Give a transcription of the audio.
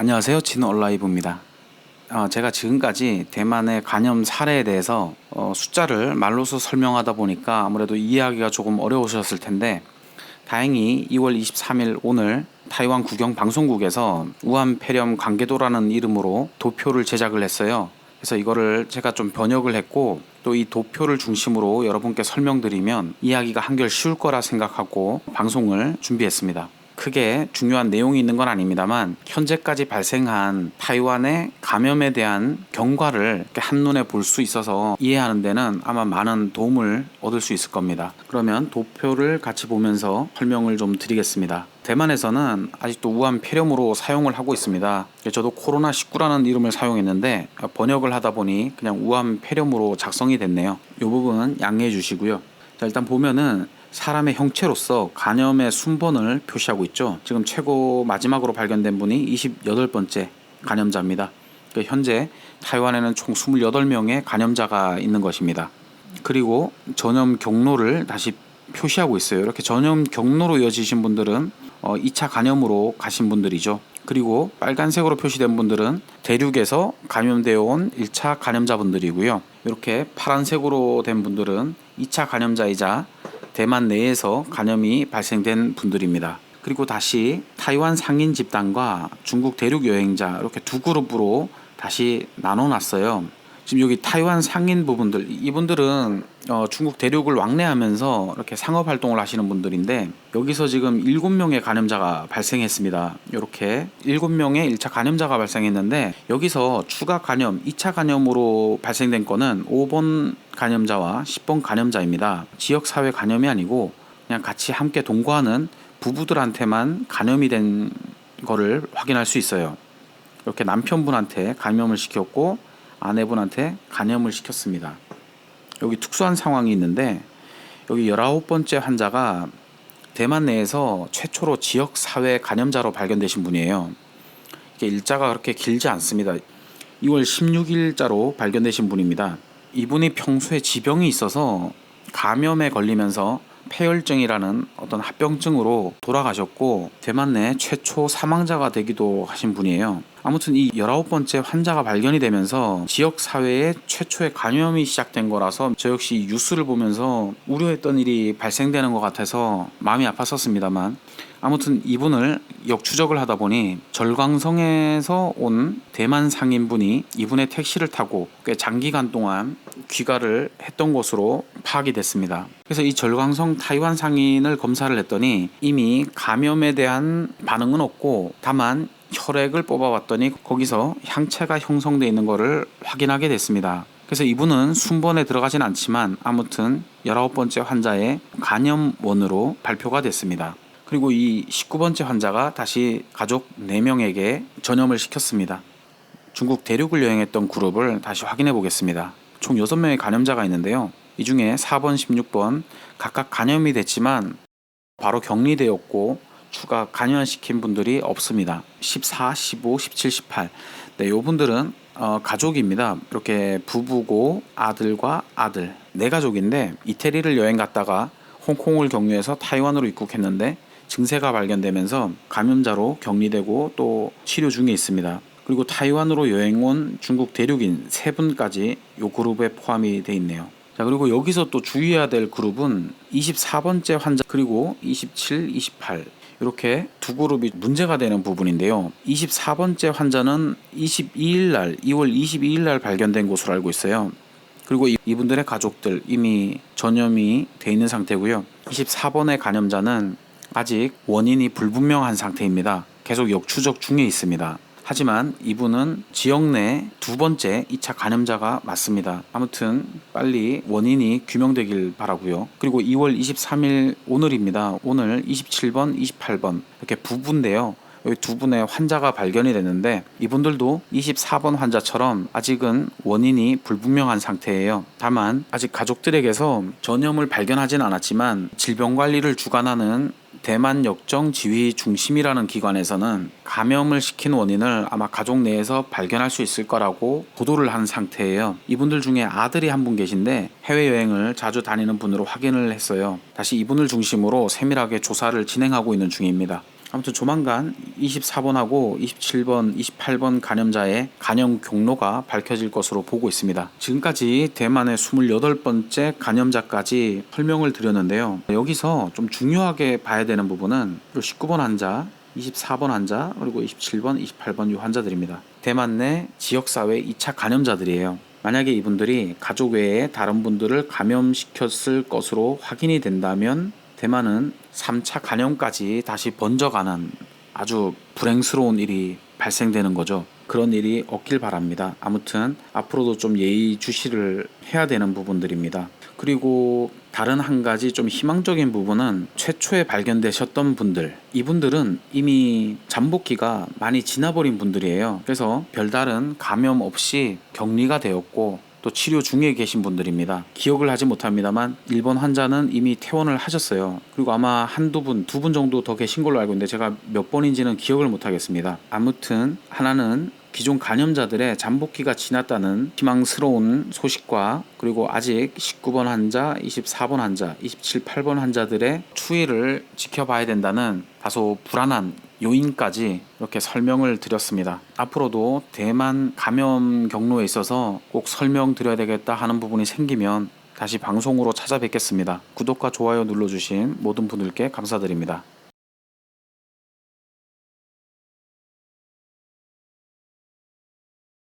안녕하세요. 진얼라이브입니다. 제가 지금까지 대만의 간염 사례에 대해서 숫자를 말로서 설명하다 보니까 아무래도 이해하기가 조금 어려우셨을 텐데, 다행히 2월 23일 오늘 타이완 국영 방송국에서 우한 폐렴 관계도라는 이름으로 도표를 제작을 했어요. 그래서 이거를 제가 좀 번역을 했고, 또 이 도표를 중심으로 여러분께 설명드리면 이해하기가 한결 쉬울 거라 생각하고 방송을 준비했습니다. 크게 중요한 내용이 있는 건 아닙니다만, 현재까지 발생한 타이완의 감염에 대한 경과를 한눈에 볼 수 있어서 이해하는 데는 아마 많은 도움을 얻을 수 있을 겁니다. 그러면 도표를 같이 보면서 설명을 좀 드리겠습니다. 대만에서는 아직도 우한 폐렴으로 사용을 하고 있습니다. 저도 코로나19라는 이름을 사용했는데 번역을 하다 보니 그냥 우한 폐렴으로 작성이 됐네요. 이 부분 양해해 주시고요. 자, 일단 보면은 사람의 형체로서 간염의 순번을 표시하고 있죠. 지금 최고 마지막으로 발견된 분이 28번째 감염자입니다. 현재 타이완에는 총 28명의 감염자가 있는 것입니다. 그리고 전염 경로를 다시 표시하고 있어요. 이렇게 전염 경로로 이어지신 분들은 2차 감염으로 가신 분들이죠. 그리고 빨간색으로 표시된 분들은 대륙에서 감염되어 온 1차 감염자분들이고요. 이렇게 파란색으로 된 분들은 2차 감염자이자 대만 내에서 감염이 발생된 분들입니다. 그리고 다시 타이완 상인 집단과 중국 대륙 여행자, 이렇게 두 그룹으로 다시 나눠놨어요. 지금 여기 타이완 상인 부분들, 이분들은 중국 대륙을 왕래하면서 이렇게 상업 활동을 하시는 분들인데, 여기서 지금 7명의 감염자가 발생했습니다. 이렇게 7명의 1차 감염자가 발생했는데, 여기서 추가 감염, 2차 감염으로 발생된 거는 5번 감염자와 10번 감염자입니다. 지역사회 감염이 아니고 그냥 같이 함께 동거하는 부부들한테만 감염이 된 거를 확인할 수 있어요. 이렇게 남편분한테 감염을 시켰고 아내분한테 감염을 시켰습니다. 여기 특수한 상황이 있는데, 여기 19번째 환자가 대만 내에서 최초로 지역사회 감염자로 발견되신 분이에요. 이게 일자가 그렇게 길지 않습니다. 2월 16일자로 발견되신 분입니다. 이분이 평소에 지병이 있어서 감염에 걸리면서 폐혈증이라는 어떤 합병증으로 돌아가셨고, 대만 내 최초 사망자가 되기도 하신 분이에요. 아무튼 이 19번째 환자가 발견이 되면서 지역사회에 최초의 감염이 시작된 거라서 저 역시 뉴스를 보면서 우려했던 일이 발생되는 것 같아서 마음이 아팠었습니다만, 아무튼 이분을 역추적을 하다 보니 절광성에서 온 대만 상인분이 이분의 택시를 타고 꽤 장기간 동안 귀가를 했던 것으로 파악이 됐습니다. 그래서 이 절광성 타이완 상인을 검사를 했더니 이미 감염에 대한 반응은 없고, 다만 혈액을 뽑아봤더니 거기서 향체가 형성되어 있는 것을 확인하게 됐습니다. 그래서 이분은 순번에 들어가진 않지만 아무튼 19번째 환자의 감염원으로 발표가 됐습니다. 그리고 이 19번째 환자가 다시 가족 4명에게 전염을 시켰습니다. 중국 대륙을 여행했던 그룹을 다시 확인해 보겠습니다. 총 6명의 감염자가 있는데요. 이 중에 4번, 16번 각각 감염이 됐지만 바로 격리되었고 추가 감염시킨 분들이 없습니다. 14, 15, 17, 18. 네, 요 분들은 가족입니다. 이렇게 부부고 아들과 아들. 4가족인데 이태리를 여행 갔다가 홍콩을 격리해서 타이완으로 입국했는데 증세가 발견되면서 감염자로 격리되고 또 치료 중에 있습니다. 그리고 타이완으로 여행 온 중국 대륙인 3분까지 이 그룹에 포함이 돼 있네요. 자, 그리고 여기서 또 주의해야 될 그룹은 24번째 환자 그리고 27, 28 이렇게 두 그룹이 문제가 되는 부분인데요. 24번째 환자는 22일 날 2월 22일 날 발견된 것으로 알고 있어요. 그리고 이분들의 가족들 이미 전염이 돼 있는 상태고요. 24번의 감염자는 아직 원인이 불분명한 상태입니다. 계속 역추적 중에 있습니다. 하지만 이분은 지역 내 2번째 2차 감염자가 맞습니다. 아무튼 빨리 원인이 규명되길 바라고요. 그리고 2월 23일 오늘입니다. 오늘 27번, 28번 이렇게 부부인데요. 여기 2분의 환자가 발견이 됐는데 이분들도 24번 환자처럼 아직은 원인이 불분명한 상태예요. 다만 아직 가족들에게서 전염을 발견하진 않았지만 질병관리를 주관하는 대만 역정지휘 중심이라는 기관에서는 감염을 시킨 원인을 아마 가족 내에서 발견할 수 있을 거라고 보도를 한 상태예요. 이분들 중에 아들이 한 분 계신데 해외여행을 자주 다니는 분으로 확인을 했어요. 다시 이분을 중심으로 세밀하게 조사를 진행하고 있는 중입니다. 아무튼 조만간 24번하고 27번, 28번 감염자의 감염 경로가 밝혀질 것으로 보고 있습니다. 지금까지 대만의 28번째 감염자까지 설명을 드렸는데요. 여기서 좀 중요하게 봐야 되는 부분은 19번 환자, 24번 환자, 그리고 27번, 28번 이 환자들입니다. 대만 내 지역사회 2차 감염자들이에요. 만약에 이분들이 가족 외에 다른 분들을 감염시켰을 것으로 확인이 된다면 대만은 3차 감염까지 다시 번져가는 아주 불행스러운 일이 발생되는 거죠. 그런 일이 없길 바랍니다. 아무튼 앞으로도 좀 예의주시를 해야 되는 부분들입니다. 그리고 다른 한 가지 좀 희망적인 부분은 최초에 발견되셨던 분들, 이분들은 이미 잠복기가 많이 지나버린 분들이에요. 그래서 별다른 감염 없이 격리가 되었고 또 치료 중에 계신 분들입니다. 기억을 하지 못합니다만 일본 환자는 이미 퇴원을 하셨어요. 그리고 아마 한두 분, 두 분 정도 더 계신 걸로 알고 있는데 제가 몇 번인지는 기억을 못하겠습니다. 아무튼 하나는 기존 감염자들의 잠복기가 지났다는 희망스러운 소식과 그리고 아직 19번 환자, 24번 환자, 27, 8번 환자들의 추이를 지켜봐야 된다는 다소 불안한 요인까지 이렇게 설명을 드렸습니다. 앞으로도 대만 감염 경로에 있어서 꼭 설명드려야 되겠다 하는 부분이 생기면 다시 방송으로 찾아뵙겠습니다. 구독과 좋아요 눌러주신 모든 분들께 감사드립니다.